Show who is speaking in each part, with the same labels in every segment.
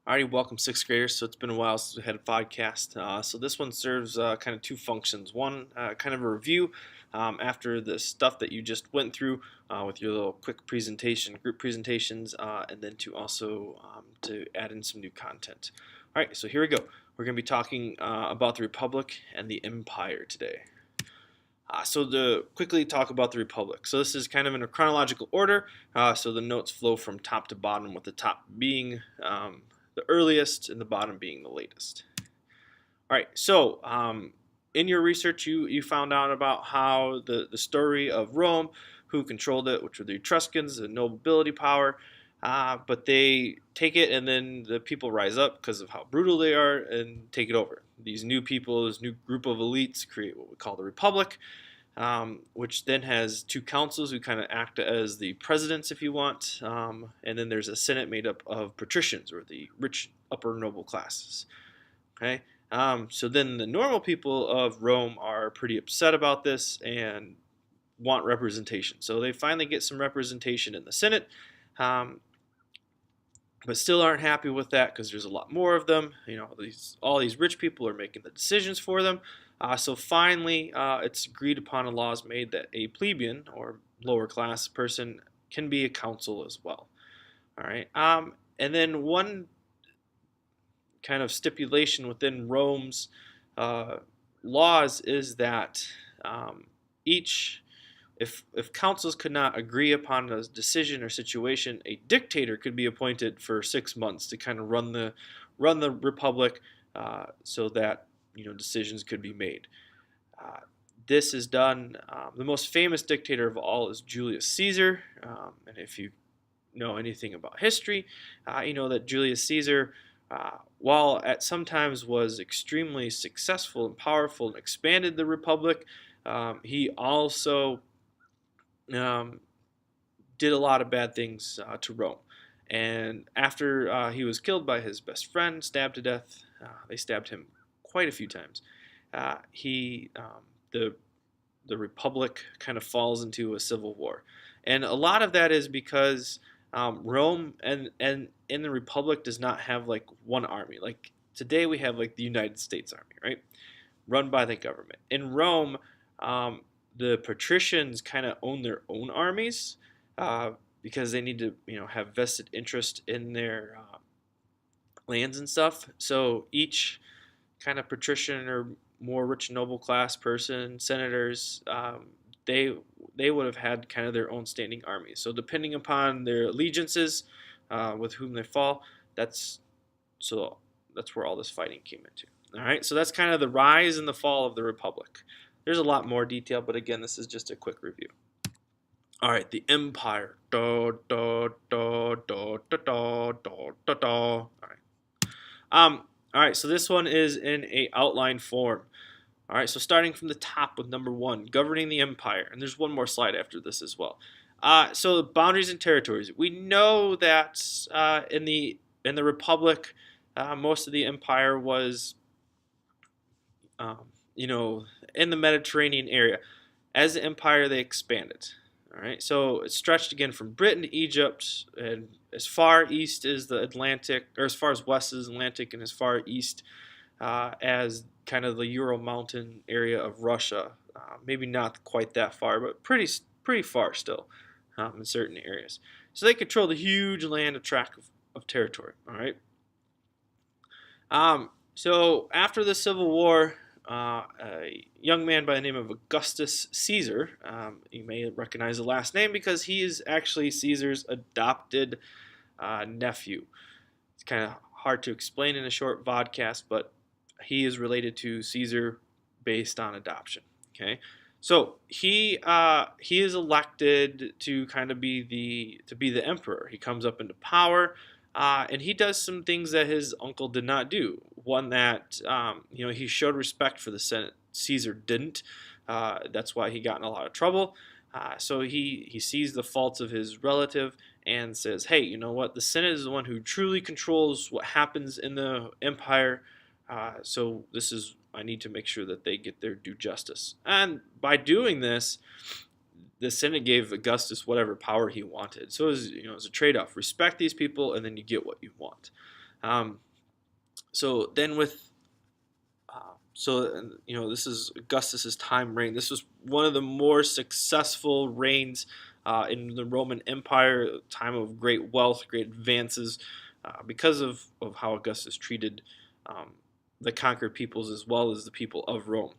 Speaker 1: Alrighty, welcome sixth graders. So it's been a while since we had a podcast. So this one serves kind of two functions. One, kind of a review after the stuff that you just went through with your little quick presentation, group presentations, and then to also to add in some new content. All right, so here we go. We're going to be talking about the Republic and the Empire today. So to quickly talk about the Republic. So this is kind of in a chronological order. So the notes flow from top to bottom, with the top being the earliest and the bottom being the latest. All right, so in your research, you found out about how the story of Rome, who controlled it, which were the Etruscans, the nobility power, but they take it and then the people rise up because of how brutal they are and take it over. These new people, this new group of elites create what we call the Republic, which then has two councils who kind of act as the presidents, if you want, and then there's a senate made up of patricians, or the rich upper noble classes. Okay, so then the normal people of Rome are pretty upset about this and want representation. So they finally get some representation in the Senate, but still aren't happy with that because there's a lot more of them. All these rich people are making the decisions for them. So finally, it's agreed upon, and laws made that a plebeian, or lower class person, can be a consul as well. All right, and then one kind of stipulation within Rome's laws is that if councils could not agree upon a decision or situation, a dictator could be appointed for 6 months to kind of run the republic, so that decisions could be made. This is done. The most famous dictator of all is Julius Caesar, and if you know anything about history, you know that Julius Caesar, while at sometimes was extremely successful and powerful and expanded the republic, he also did a lot of bad things to Rome. And after he was killed by his best friend, stabbed to death, they stabbed him quite a few times. The Republic kind of falls into a civil war, and a lot of that is because Rome and in the Republic does not have like one army. Like today we have like the United States Army, right, run by the government. In Rome, the patricians kind of own their own armies because they need to have vested interest in their lands and stuff. So each kind of patrician or more rich noble class person, senators, they would have had kind of their own standing armies. So depending upon their allegiances, with whom they fall, that's where all this fighting came into. All right, so that's kind of the rise and the fall of the Republic. There's a lot more detail, but again, this is just a quick review. All right, the Empire. Da, da, da, da, da, da, da, da, da. All right. All right, so this one is in a outline form. All right, so starting from the top with number 1, governing the empire, and there's one more slide after this as well. So boundaries and territories. We know that in the Republic, most of the empire was, in the Mediterranean area. As the empire, they expanded. All right, so it stretched again from Britain to Egypt, and as far east as the Atlantic, or as far as west as the Atlantic, and as far east as kind of the Ural Mountain area of Russia. Maybe not quite that far, but pretty far still in certain areas. So they controlled a huge land, a tract of territory. All right. So after the Civil War, a young man by the name of Augustus Caesar, you may recognize the last name because he is actually Caesar's adopted nephew. It's kind of hard to explain in a short vodcast, but he is related to Caesar based on adoption. Okay, so he is elected to kind of be the emperor. He comes up into power, and he does some things that his uncle did not do. One that he showed respect for the Senate. Caesar didn't. That's why he got in a lot of trouble. So he sees the faults of his relative and says, "Hey, you know what? The Senate is the one who truly controls what happens in the empire. So I need to make sure that they get their due justice." And by doing this, the Senate gave Augustus whatever power he wanted. So it was a trade-off. Respect these people, and then you get what you want. Um, so then with this is Augustus's time reign. This was one of the more successful reigns in the Roman Empire, time of great wealth, great advances, because of how Augustus treated um, the conquered peoples as well as the people of Rome.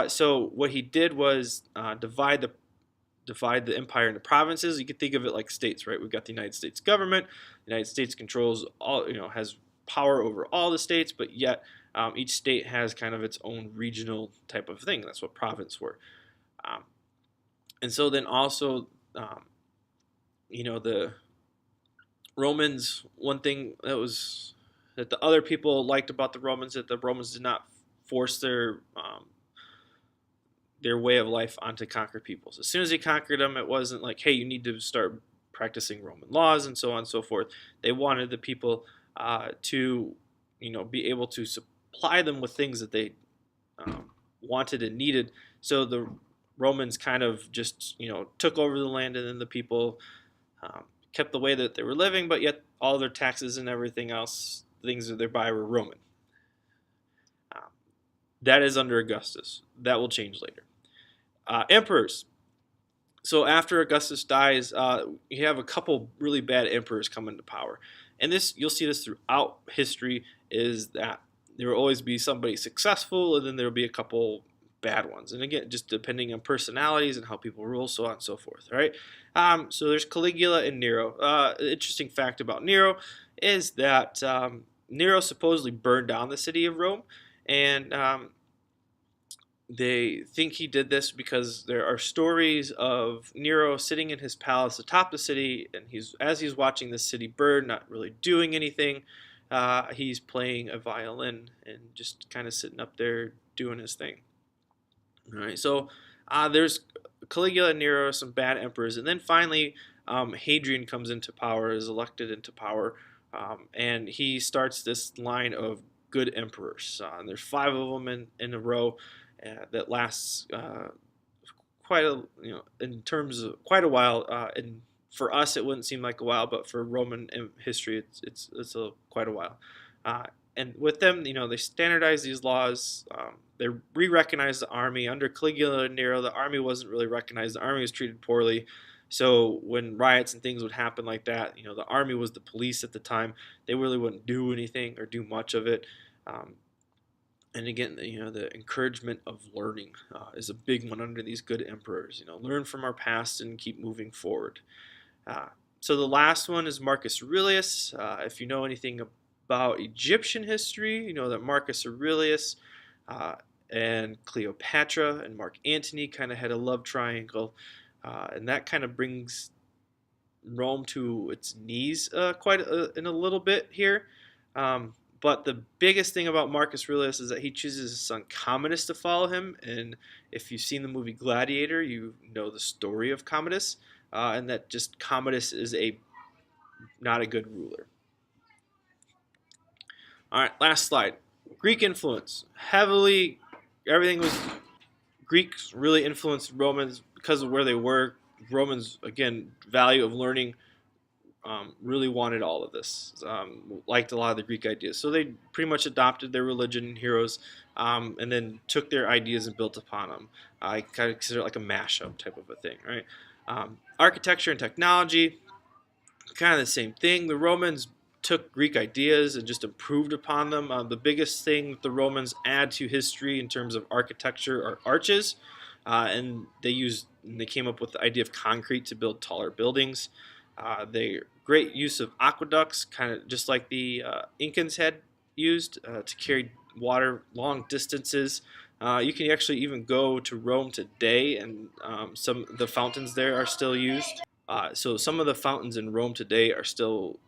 Speaker 1: So what he did was divide the empire into provinces. You could think of it like states, right? We've got the United States government. The United States controls all, has power over all the states, but yet each state has kind of its own regional type of thing. That's what province were. Um, and so then also, the Romans, one thing that the other people liked about the Romans, that the Romans did not force their way of life onto conquered peoples. As soon as he conquered them, it wasn't like, hey, you need to start practicing Roman laws and so on and so forth. They wanted the people to, be able to supply them with things that they wanted and needed. So the Romans kind of just, took over the land, and then the people kept the way that they were living, but yet all their taxes and everything else, things that they buy were Roman. That is under Augustus. That will change later. Emperors. So after Augustus dies, you have a couple really bad emperors come into power, and this you'll see this throughout history. Is that there will always be somebody successful, and then there will be a couple bad ones. And again, just depending on personalities and how people rule, so on and so forth. Right. So there's Caligula and Nero. Interesting fact about Nero is that Nero supposedly burned down the city of Rome, and they think he did this because there are stories of Nero sitting in his palace atop the city, and as he's watching the city burn, not really doing anything. He's playing a violin and just kind of sitting up there doing his thing. All right, so there's Caligula and Nero, some bad emperors, and then finally Hadrian comes into power, is elected into power, and he starts this line of good emperors. And there's 5 of them in a row that lasts quite a in terms of quite a while. And for us, it wouldn't seem like a while, but for Roman history, it's quite a while. And with them, they standardize these laws. They re-recognize the army under Caligula and Nero. The army wasn't really recognized. The army was treated poorly. So when riots and things would happen like that, the army was the police at the time. They really wouldn't do anything or do much of it. And again, the encouragement of learning is a big one under these good emperors. Learn from our past and keep moving forward. So the last one is Marcus Aurelius. If you know anything about Egyptian history, you know that Marcus Aurelius and Cleopatra and Mark Antony kind of had a love triangle, and that kind of brings Rome to its knees in a little bit here. But the biggest thing about Marcus Aurelius is that he chooses his son Commodus to follow him. And if you've seen the movie Gladiator, you know the story of Commodus, and that just Commodus is not a good ruler. All right, last slide. Greek influence. Everything was Greeks really influenced Romans because of where they were. Romans, again, value of learning. Really wanted all of this, liked a lot of the Greek ideas. So they pretty much adopted their religion and heroes, and then took their ideas and built upon them. I kind of consider it like a mashup type of a thing, right? Architecture and technology, kind of the same thing. The Romans took Greek ideas and just improved upon them. The biggest thing that the Romans add to history in terms of architecture are arches, and they came up with the idea of concrete to build taller buildings. They great use of aqueducts, kind of just like the Incans had used to carry water long distances. You can actually even go to Rome today, and some of the fountains there are still used. So some of the fountains in Rome today are still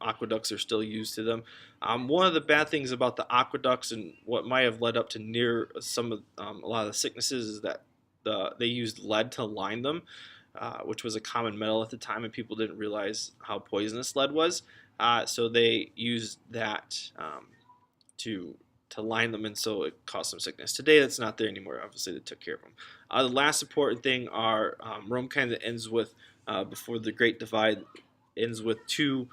Speaker 1: aqueducts are still used to them. One of the bad things about the aqueducts and what might have led up to a lot of the sicknesses is that they used lead to line them. Which was a common metal at the time, and people didn't realize how poisonous lead was. So they used that to line them, and so it caused some sickness. Today, that's not there anymore. Obviously, they took care of them. The last important thing are Rome kind of ends with, before the Great Divide, ends with 2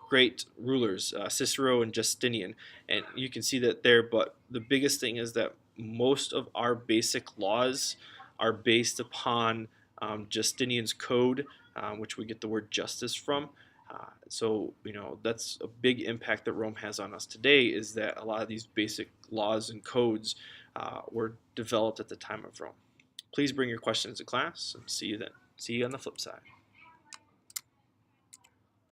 Speaker 1: great rulers, Cicero and Justinian, and you can see that there. But the biggest thing is that most of our basic laws are based upon Justinian's code, which we get the word justice from. So that's a big impact that Rome has on us today. Is that a lot of these basic laws and codes were developed at the time of Rome. Please bring your questions to class, and see you then. See you on the flip side.